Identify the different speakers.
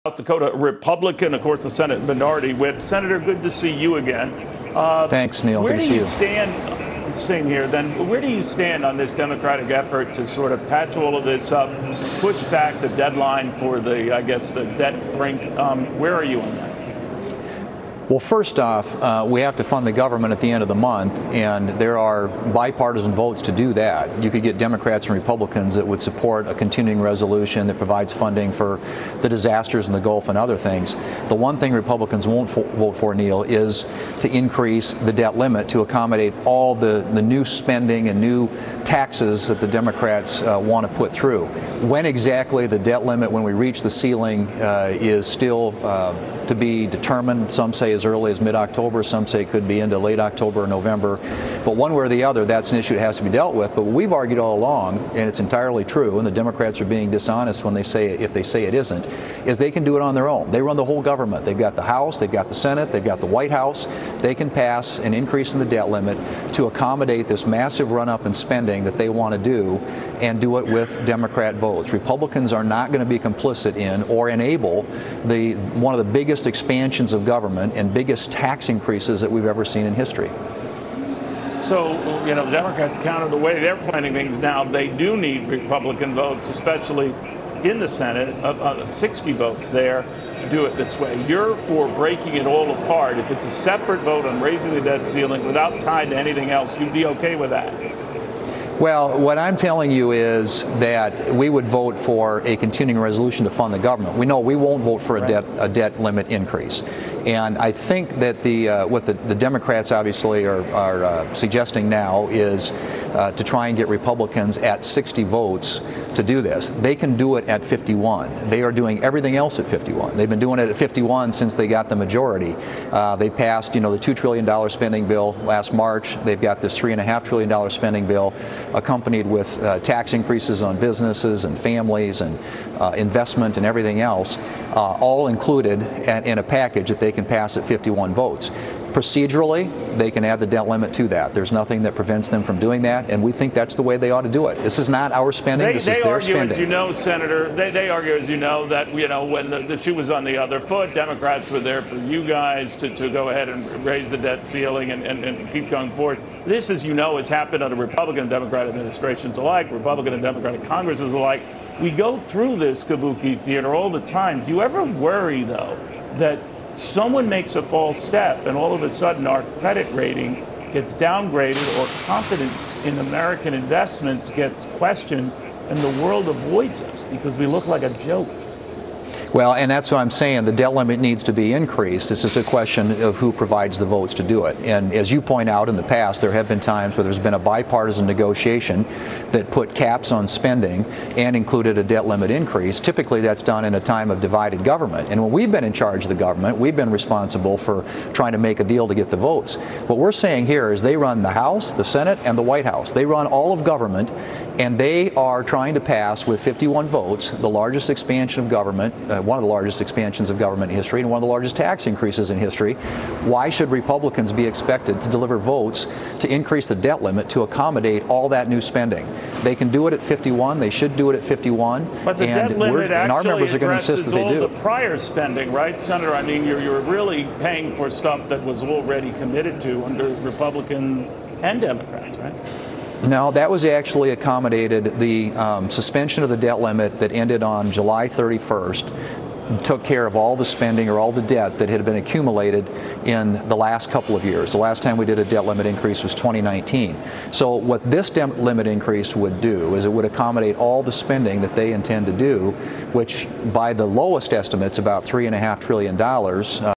Speaker 1: South Dakota Republican, of course, the Senate Minority Whip. Senator, good to see you again.
Speaker 2: Thanks, Neil.
Speaker 1: Where
Speaker 2: good to see
Speaker 1: do
Speaker 2: you.
Speaker 1: you stand? Same here. Then, where do you stand on this Democratic effort to sort of patch all of this up, push back the deadline for the, I guess, the debt brink? Where are you on that?
Speaker 2: Well, first off, we have to fund the government at the end of the month, and there are bipartisan votes to do that. You could get Democrats and Republicans that would support a continuing resolution that provides funding for the disasters in the Gulf and other things. The one thing Republicans won't vote for, Neil, is to increase the debt limit to accommodate all the new spending and new taxes that the Democrats want to put through. When exactly the debt limit, when we reach the ceiling, is still to be determined. Some say as early as mid-October, some say it could be into late October or November. But one way or the other, that's an issue that has to be dealt with. But we've argued all along, and it's entirely true, and the Democrats are being dishonest when they say, if they say it isn't, is they can do it on their own. They run the whole government. They've got the House, they've got the Senate, they've got the White House. They can pass an increase in the debt limit to accommodate this massive run-up in spending that they want to do, and do it with Democrat votes. Republicans are not going to be complicit in or enable one of the biggest expansions of government and biggest tax increases that we've ever seen in history.
Speaker 1: So, you know, the Democrats counter the way they're planning things now. They do need Republican votes, especially in the Senate, 60 votes there to do it this way. You're for breaking it all apart. If it's a separate vote on raising the debt ceiling without tied to anything else, you'd be okay with that?
Speaker 2: Well, what I'm telling you is that we would vote for a continuing resolution to fund the government. We know we won't vote for a debt limit increase. And I think that what the Democrats obviously are suggesting now is to try and get Republicans at 60 votes to do this. They can do it at 51. They are doing everything else at 51. They've been doing it at 51 since they got the majority. They passed, you know, the $2 trillion spending bill last March. They've got this $3.5 trillion spending bill accompanied with tax increases on businesses and families and investment and everything else, all included in a package that they can pass at 51 votes. Procedurally, they can add the debt limit to that. There's nothing that prevents them from doing that, and we think that's the way they ought to do it. This is not our spending, this is their spending.
Speaker 1: They argue, as you know, Senator, they argue, as you know, that, you know, when the shoe was on the other foot, Democrats were there for you guys to go ahead and raise the debt ceiling and keep going forward. This, as you know, has happened under Republican and Democrat administrations alike, Republican and Democratic Congresses alike. We go through this kabuki theater all the time. Do you ever worry, though, that someone makes a false step and all of a sudden our credit rating gets downgraded, or confidence in American investments gets questioned, and the world avoids us because we look like a joke?
Speaker 2: Well, and that's what I'm saying. The debt limit needs to be increased. It's just a question of who provides the votes to do it. And as you point out, in the past, there have been times where there's been a bipartisan negotiation that put caps on spending and included a debt limit increase. Typically, that's done in a time of divided government. And when we've been in charge of the government, we've been responsible for trying to make a deal to get the votes. What we're saying here is they run the House, the Senate, and the White House. They run all of government, and they are trying to pass, with 51 votes, the largest expansion of government, one of the largest expansions of government in history, and one of the largest tax increases in history. Why should Republicans be expected to deliver votes to increase the debt limit to accommodate all that new spending? They can do it at 51. They should do it at 51.
Speaker 1: But the debt limit actually
Speaker 2: addresses all
Speaker 1: the prior spending, right, Senator? I mean, you're really paying for stuff that was already committed to under Republican and Democrats, right?
Speaker 2: No, that was actually accommodated. The suspension of the debt limit that ended on July 31st took care of all the spending or all the debt that had been accumulated in the last couple of years. The last time we did a debt limit increase was 2019. So what this debt limit increase would do is it would accommodate all the spending that they intend to do, which by the lowest estimates about $3.5 trillion.